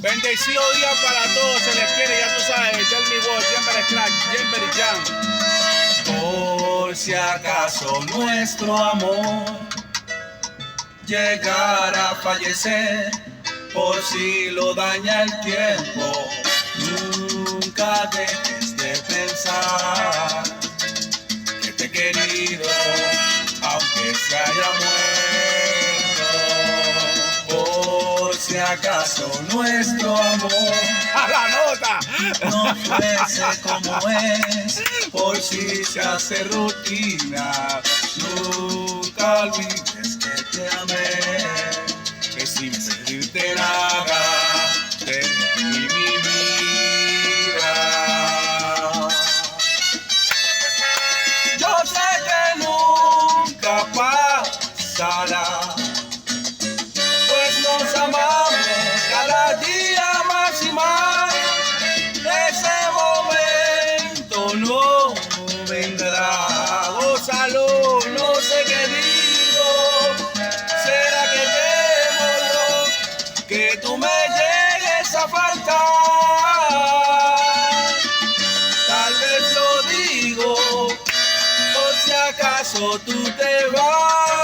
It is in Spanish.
Bendecido día para todos, se les quiere, ya tú sabes, tell me what, Jember Crack, Jember Jam. Por si acaso nuestro amor llegara a fallecer, por si lo daña el tiempo, nunca dejes de pensar que te he querido, aunque se haya muerto. Por si acaso nuestro amor ¡A la nota! no fuese como es, por si se hace rutina, nunca olvides que te amé, que sin pedirte nada te di mi vida. Yo sé que nunca pasará, pues nos amamos cada día más y más. Ese momento no vendrá. ¡Gózalo! No sé qué digo, será que temo yo que tú me llegues a faltar. Tal vez lo digo, por si acaso tú te vas.